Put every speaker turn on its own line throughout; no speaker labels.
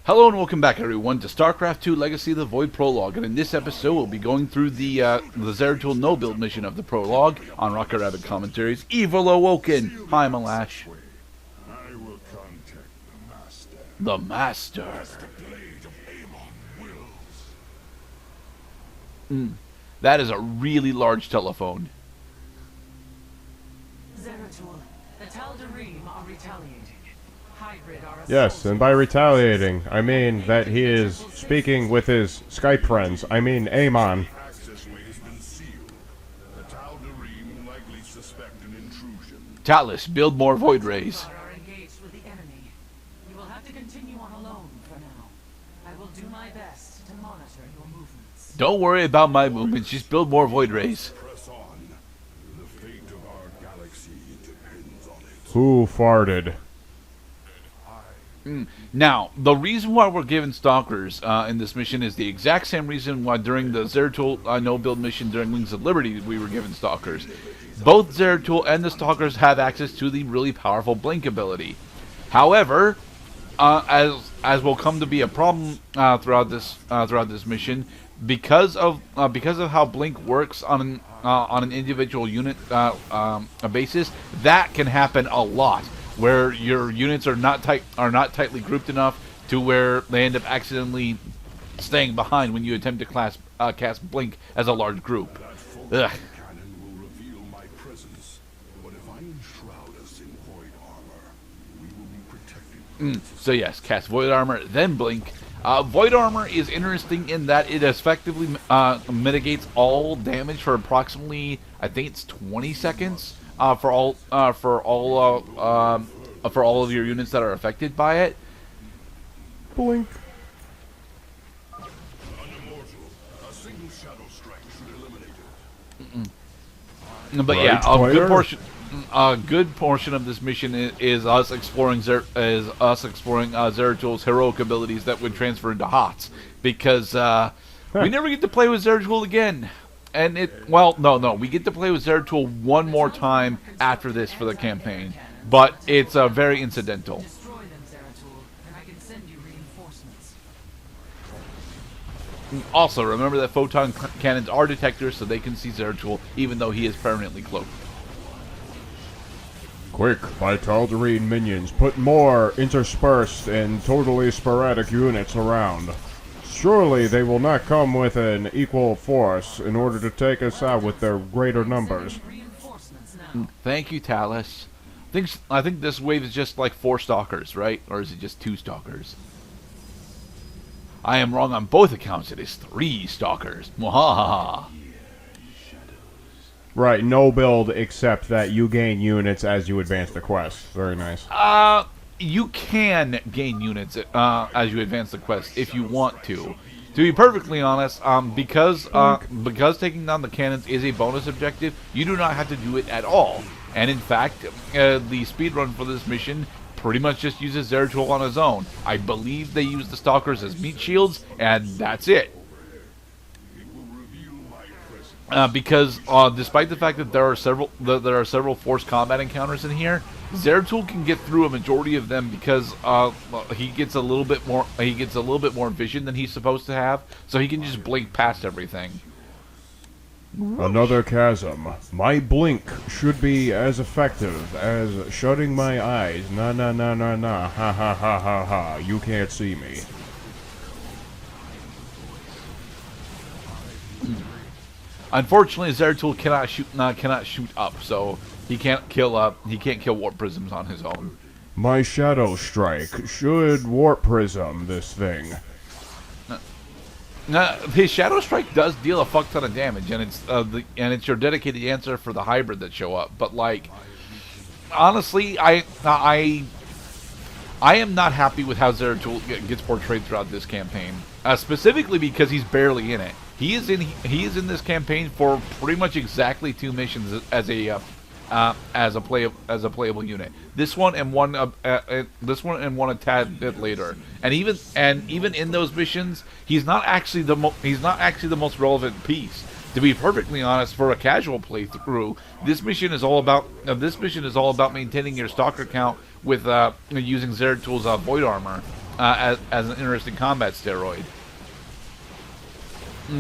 Hello and welcome back everyone to Starcraft 2 Legacy of the Void Prologue, and in this episode we'll be going through the Zeratul no-build mission of the prologue on Rocket Rabbit Commentaries, Evil Awoken. Hi Malash.
I will contact the Master.
The Master.
The blade of Amon wills.
That is a really large telephone.
Zeratul, the Tal'Darim are retaliating. Hybrid are
Yes, and by retaliating, I mean that he is speaking with his Skype friends. I mean Amon.
Access way has been sealed. The Tal'Darim likely suspect an intrusion.
Talis, build more void rays.
are engaged with the enemy. You will have to continue on alone for now. I will do my best to monitor your movements.
Don't worry about my movements, just build more void rays.
Press on. The fate of our galaxy depends on it.
Who farted?
Now, the reason why we're given Stalkers in this mission is the exact same reason why during the Zeratul no-build mission during Wings of Liberty we were given Stalkers. Both Zeratul and the Stalkers have access to the really powerful Blink ability. However, as will come to be a problem throughout this mission, because of how Blink works on an individual unit basis, that can happen a lot, where your units are not tightly grouped enough to where they end up accidentally staying behind when you attempt to cast Blink as a large group. Ugh.
Cannon will reveal my presence, but if I enshroud us in void armor, we will be protected.
So yes, cast Void Armor, then Blink. Void Armor is interesting in that it effectively mitigates all damage for approximately, I think it's 20 seconds. For all of your units that are affected by it.
Blink.
Unimmortal. A single shadow strike should eliminate it.
But
Right,
yeah,
player.
a good portion of this mission is us exploring Zeratul's heroic abilities that would transfer into HOTS, because we never get to play with Zeratul again. And we get to play with Zeratul one more time after this for the campaign, but it's very incidental.
Destroy them, Zeratul, and I can send you reinforcements.
Also, remember that photon cannons are detectors, so they can see Zeratul even though he is permanently cloaked.
Quick, my Tal'Darim minions, put more interspersed and totally sporadic units around. Surely they will not come with an equal force in order to take us out with their greater numbers.
Reinforcements now.
Thank you, Talis. I think this wave is just like 4 Stalkers, right? Or is it just 2 Stalkers? I am wrong on both accounts. It is 3 Stalkers. Mwahaha.
Right, no build except that you gain units as you advance the quest. Very nice.
You can gain units as you advance the quest if you want to. To be perfectly honest, because taking down the cannons is a bonus objective, you do not have to do it at all. And in fact, the speedrun for this mission pretty much just uses Zeratul on his own. I believe they use the Stalkers as meat shields, and that's it. Because despite the fact that there are several forced combat encounters in here, Zeratul can get through a majority of them because he gets a little bit more vision than he's supposed to have, so he can just blink past everything.
Another chasm. My blink should be as effective as shutting my eyes. Na na na na na. Ha ha ha ha ha. You can't see me.
Unfortunately, Zeratul cannot shoot up, so he can't kill warp prisms on his own.
My shadow strike should warp prism this thing.
His Shadow Strike does deal a fuck ton of damage, and it's your dedicated answer for the hybrid that show up. But like, honestly, I am not happy with how Zeratul gets portrayed throughout this campaign, specifically because he's barely in it. He is in this campaign for pretty much exactly 2 missions as a playable unit. This one and one a tad bit later. And even in those missions, he's not actually the most relevant piece. To be perfectly honest, for a casual playthrough, this mission is all about maintaining your Stalker count with using Zeratul's Void Armor. as an interesting combat steroid.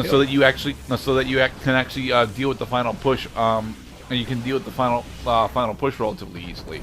So that you actually, can actually deal with the final push. And you can deal with the final push relatively easily.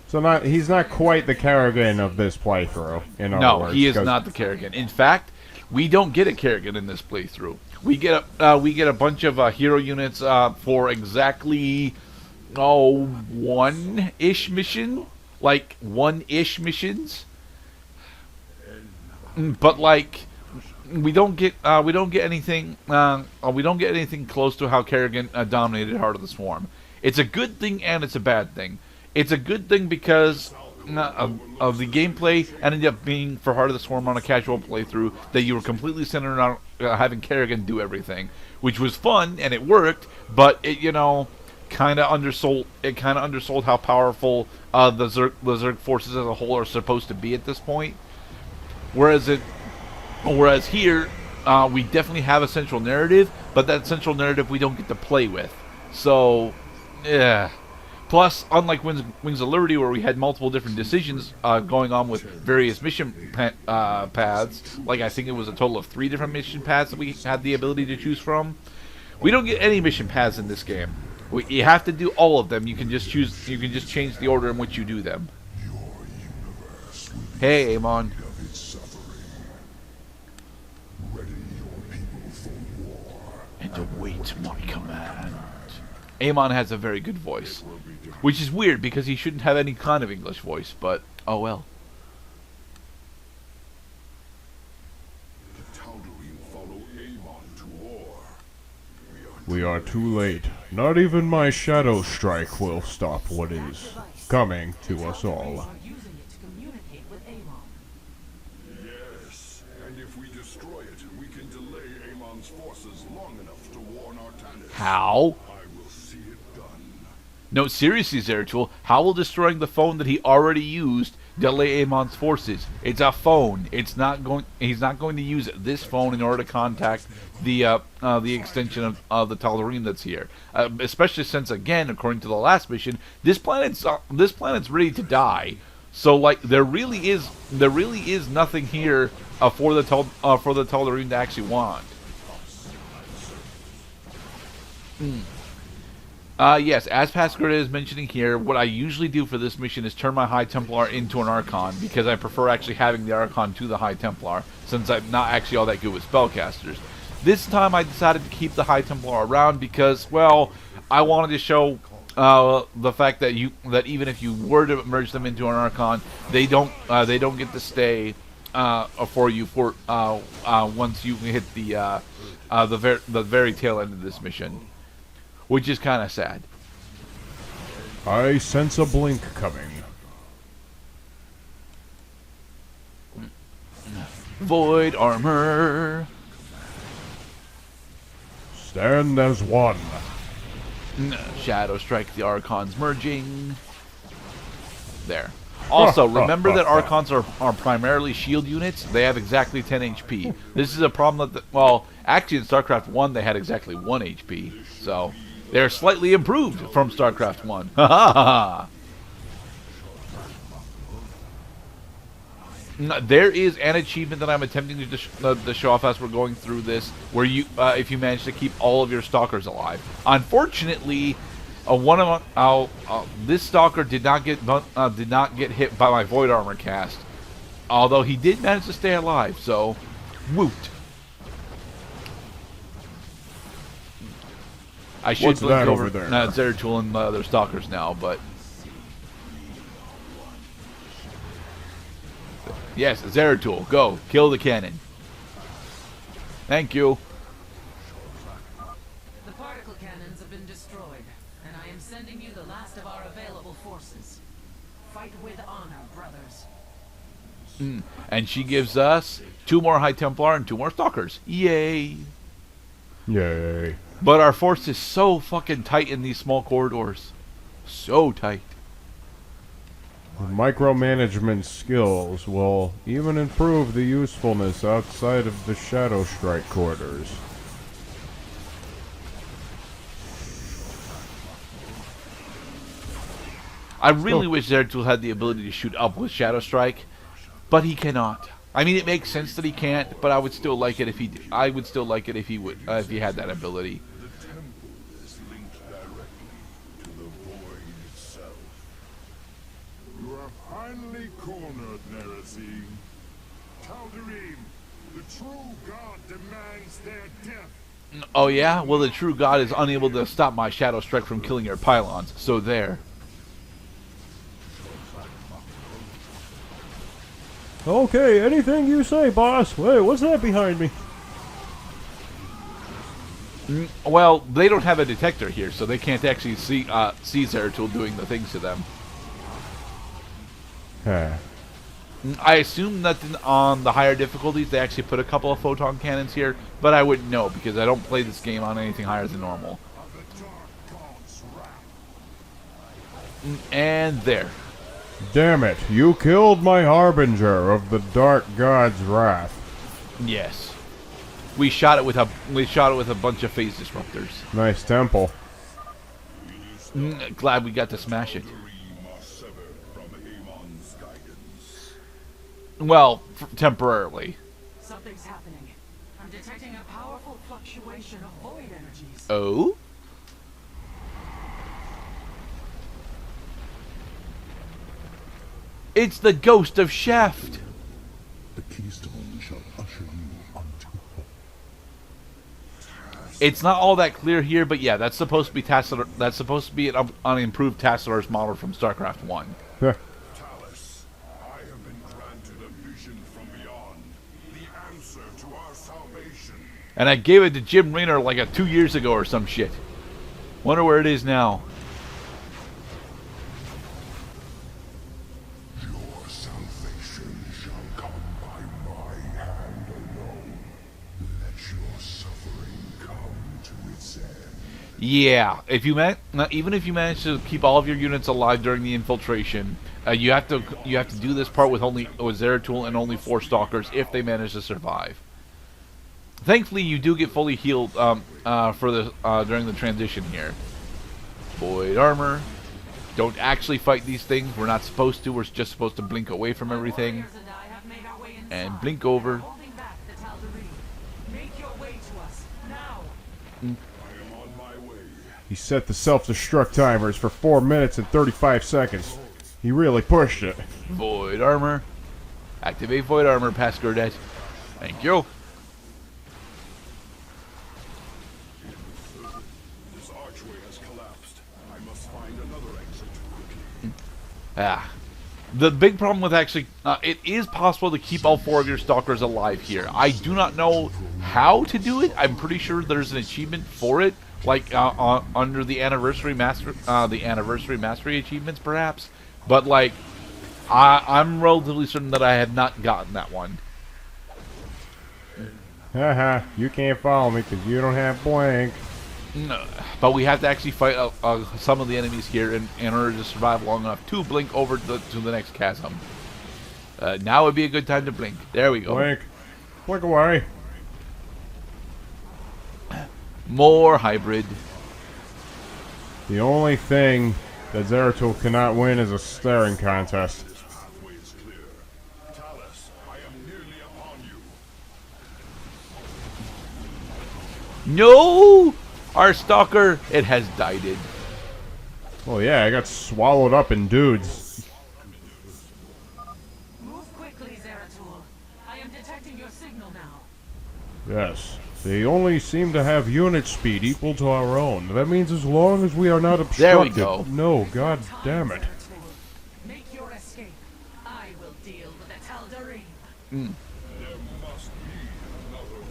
So he's not quite the Kerrigan of this playthrough. In other words,
he is not the Kerrigan. In fact, we don't get a Kerrigan in this playthrough. We get a bunch of hero units for exactly one-ish mission, like one-ish missions. But like we don't get anything close to how Kerrigan dominated Heart of the Swarm. It's a good thing and it's a bad thing. It's a good thing because of the gameplay ended up being for Heart of the Swarm on a casual playthrough that you were completely centered on having Kerrigan do everything, which was fun and it worked, but it kind of undersold how powerful the Zerg forces as a whole are supposed to be at this point. Whereas here we definitely have a central narrative, but that central narrative we don't get to play with. So yeah. Plus, unlike Wings of Liberty, where we had multiple different decisions going on with various mission paths, like I think it was a total of 3 different mission paths that we had the ability to choose from, we don't get any mission paths in this game. You have to do all of them. You can just choose. You can just change the order in which you do them. Hey, Amon. And await my command. Amon has a very good voice. Which is weird, because he shouldn't have any kind of English voice, but oh well.
The Tal'Darim follow Amon to war.
We are too late. Not even my Shadow Strike will stop what is coming to us all.
Using it to communicate with Amon.
Yes, and if we destroy it, we can delay Amon's forces long enough to warn our Talis.
How?
I will see it done.
No, seriously, Zeratul, how will destroying the phone that he already used delay Amon's forces? It's a phone. It's not going. He's not going to use this phone in order to contact the extension of the Tal'Darim that's here. Especially since, again, according to the last mission, this planet's ready to die. So, like, there really is nothing here for the Tal'Darim to actually want. Yes, as Pasquaretta is mentioning here, what I usually do for this mission is turn my High Templar into an Archon, because I prefer actually having the Archon to the High Templar, since I'm not actually all that good with spellcasters. This time I decided to keep the High Templar around because, well, I wanted to show the fact that even if you were to merge them into an Archon, they don't get to stay for you for once you hit the very tail end of this mission. Which is kind of sad.
I sense a blink coming.
Void armor.
Stand as one.
Shadow Strike, the Archons merging. There. Also, remember that Archons are primarily shield units. They have exactly 10 HP. This is a problem that, well, actually in StarCraft 1 they had exactly 1 HP. So... they're slightly improved from StarCraft 1. Ha ha ha! There is an achievement that I'm attempting to show off as we're going through this, where you, if you manage to keep all of your stalkers alive. Unfortunately, this stalker did not get hit by my void armor cast, although he did manage to stay alive. So, woot! I should blink over there? Zeratul and their stalkers now, but yes, Zeratul, go kill the cannon. Thank you.
The particle cannons have been destroyed, and I am sending you the last of our available forces. Fight with honor, brothers.
And she gives us 2 more High Templar and 2 more stalkers. Yay!
Yay.
But our force is so fucking tight in these small corridors. So tight.
Micromanagement skills will even improve the usefulness outside of the Shadow Strike quarters.
I really wish Zeratul had the ability to shoot up with Shadow Strike, but he cannot. I mean, it makes sense that he can't, but I would still like it if he. I would still like it if he would, if he had that ability.
The temple is linked directly to the void itself. You are finally cornered, Nerazine. Tal'Darim, the true god demands their death.
Oh yeah? Well, the true god is unable to stop my Shadow Strike from killing your pylons, so there.
Okay, anything you say, boss. Wait, what's that behind me?
Well, they don't have a detector here, so they can't actually see Zeratul doing the things to them.
Huh.
I assume that on the higher difficulties they actually put a couple of photon cannons here, but I wouldn't know because I don't play this game on anything higher than normal. And there.
Damn it, you killed my harbinger of the dark god's wrath.
Yes. We shot it with a bunch of phase disruptors.
Nice temple.
Glad we got to smash it.
Tal'Darim are severed from Amon's guidance.
Well, temporarily.
Something's happening. I'm detecting a powerful fluctuation of void energies.
Oh? It's the ghost of Shaft.
The keystone shall usher you unto hope.
It's not all that clear here, but yeah, that's supposed to be that's supposed to be an improved Tassalar's model from Starcraft 1.
Huh.
Talis, I have been granted a vision from beyond, the answer to our salvation.
And I gave it to Jim Raynor like 2 years ago or some shit. Wonder where it is now.
Your salvation shall come by my hand alone. Let your suffering come to its end.
Yeah, if you even if you manage to keep all of your units alive during the infiltration, you have to do this part with Zeratul and only 4 stalkers if they manage to survive. Thankfully, you do get fully healed during the transition here. Void armor. Don't actually fight these things. We're not supposed to. We're just supposed to blink away from everything
Warriors and I have made our way inside.
and blink over.
Holding back the Tal'Darim. Make your way to us now.
I am on my way.
He set the self-destruct timers for 4 minutes and 35 seconds. He really pushed it.
Void armor. Activate void armor, past Gurdet. Thank you.
This archway has collapsed. I must find another exit quickly.
The big problem with actually, it is possible to keep all 4 of your stalkers alive here. I do not know how to do it. I'm pretty sure there's an achievement for it, like under the anniversary mastery achievements, perhaps. But like, I'm relatively certain that I have not gotten that one.
Haha, you can't follow me because you don't have blank.
No, but we have to actually fight some of the enemies here in order to survive long enough to blink over to the next chasm. Now would be a good time to blink. There we go.
Blink. Blink away.
More hybrid.
The only thing that Zeratul cannot win is a staring contest.
This pathway is clear. Talis, I am nearly upon you.
No! Our stalker, it has died.
Well, yeah, I got swallowed up in dudes.
Move quickly, Zeratul. I am detecting your signal now.
Yes. They only seem to have unit speed equal to our own. That means as long as we are not obstructed.
There we go.
No, god damn it.
Zeratul. Make your escape. I will deal with the Tal'Darim.
There must be another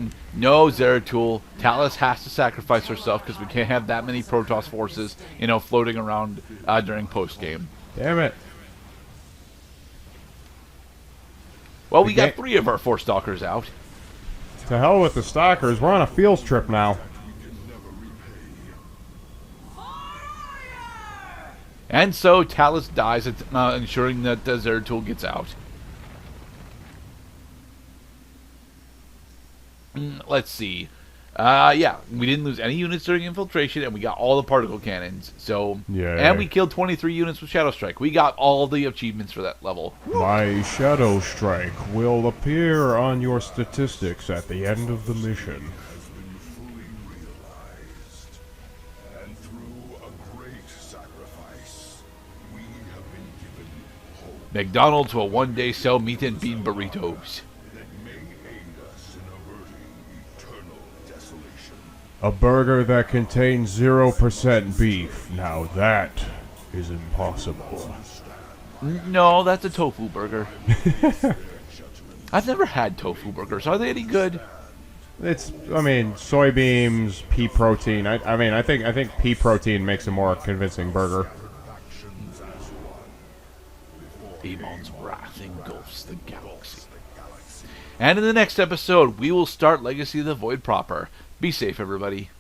way.
No, Zeratul. Talis has to sacrifice herself because we can't have that many Protoss forces, floating around during post-game.
Damn it.
Well, we got 3 of our 4 stalkers out.
To hell with the stalkers. We're on a field trip now.
And so Talis dies, ensuring that Zeratul gets out. Let's see. Yeah, we didn't lose any units during infiltration, and we got all the particle cannons. So,
Yeah.
and we killed 23 units with Shadow Strike. We got all the achievements for that level.
My Shadow Strike will appear on your statistics at the end of the mission.
fully realized, and through a great sacrifice, we have been given hope
McDonald's will one day sell meat and bean burritos.
that may aid us in averting eternal desolation.
A burger that contains 0% beef. Now that is impossible.
No, that's a tofu burger. I've never had tofu burgers. Are they any good?
I mean, soybeans, pea protein. I think pea protein makes a more convincing burger.
Amon's wrath engulfs the galaxy. And in the next episode, we will start Legacy of the Void proper. Be safe, everybody.